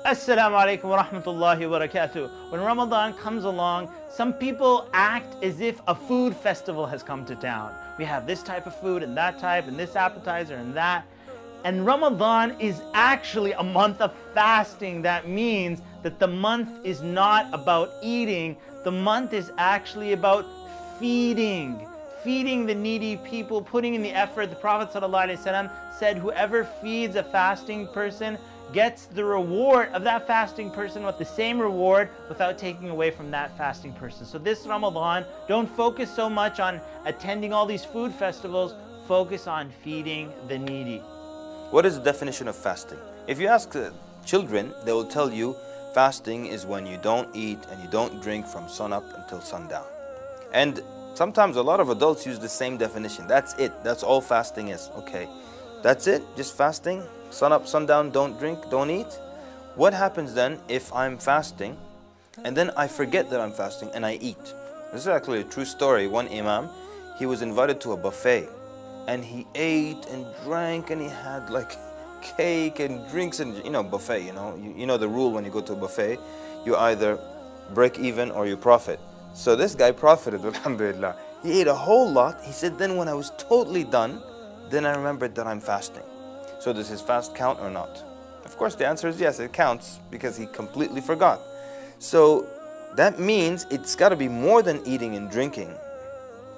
Assalamu alaikum wa rahmatullahi wa barakatuh. When Ramadan comes along, some people act as if a food festival has come to town. We have this type of food and that type and this appetizer and that. And Ramadan is actually a month of fasting. That means that the month is not about eating. The month is actually about feeding. Feeding the needy people, putting in the effort. The Prophet ﷺ said, whoever feeds a fasting person gets the reward of that fasting person with the same reward without taking away from that fasting person. So this Ramadan, don't focus so much on attending all these food festivals, focus on feeding the needy. What is the definition of fasting? If you ask children, they will tell you fasting is when you don't eat and you don't drink from sunup until sundown. And sometimes a lot of adults use the same definition. That's it. That's all fasting is. Okay, that's it? Just fasting? Sun up, sundown, don't drink, don't eat? What happens then if I'm fasting and then I forget that I'm fasting and I eat? This is actually a true story. One imam, he was invited to a buffet and he ate and drank and he had like cake and drinks and buffet, you know the rule when you go to a buffet, you either break even or you profit. So this guy profited, alhamdulillah. He ate a whole lot. He said, then when I was totally done, then I remembered that I'm fasting. So does his fast count or not? Of course the answer is yes, it counts because he completely forgot. So that means it's got to be more than eating and drinking.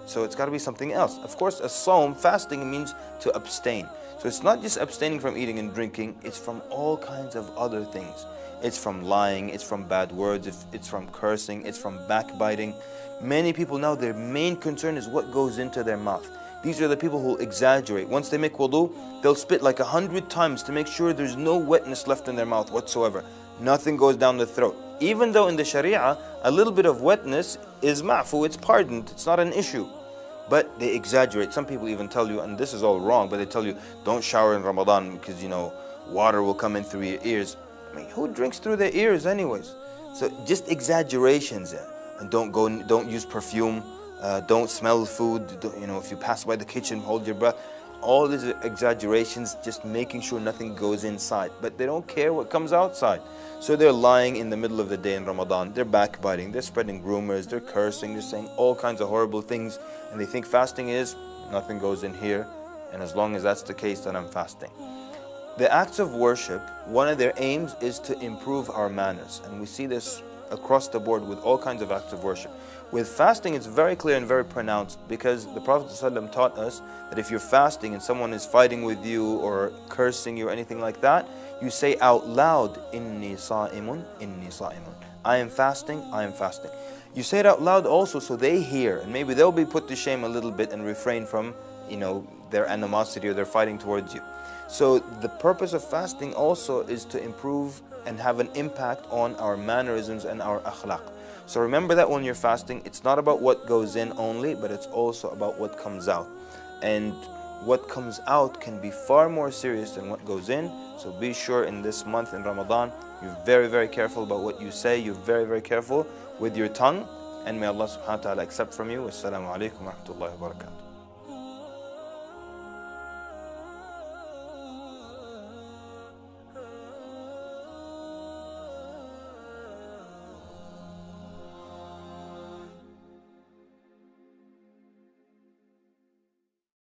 So it's got to be something else. Of course, a sawm, fasting, means to abstain. So it's not just abstaining from eating and drinking, it's from all kinds of other things. It's from lying, it's from bad words, it's from cursing, it's from backbiting. Many people now, their main concern is what goes into their mouth. These are the people who exaggerate. Once they make wudu, they'll spit like 100 times to make sure there's no wetness left in their mouth whatsoever. Nothing goes down the throat. Even though in the Sharia, a little bit of wetness is ma'fu, it's pardoned, it's not an issue. But they exaggerate. Some people even tell you, and this is all wrong, but they tell you, don't shower in Ramadan because, water will come in through your ears. I mean, who drinks through their ears anyways? So just exaggerations. And don't use perfume. Don't smell food. If you pass by the kitchen, hold your breath. All these exaggerations, just making sure nothing goes inside. But they don't care what comes outside. So they're lying in the middle of the day in Ramadan. They're backbiting. They're spreading rumors. They're cursing. They're saying all kinds of horrible things. And they think fasting is nothing goes in here. And as long as that's the case, then I'm fasting. The acts of worship, one of their aims is to improve our manners. And we see this across the board with all kinds of acts of worship. With fasting, it's very clear and very pronounced because the Prophet ﷺ taught us that if you're fasting and someone is fighting with you or cursing you or anything like that, you say out loud, Inni sa'imun, inni sa'imun. I am fasting, I am fasting. You say it out loud also so they hear, and maybe they'll be put to shame a little bit and refrain from, their animosity or their fighting towards you. So the purpose of fasting also is to improve and have an impact on our mannerisms and our akhlaq. So remember that when you're fasting, it's not about what goes in only, but it's also about what comes out. And what comes out can be far more serious than what goes in. So be sure in this month in Ramadan, you're very, very careful about what you say. You're very, very careful with your tongue. And may Allah subhanahu wa ta'ala accept from you. Wassalamu alaikum wa rahmatullahi wa barakatuh.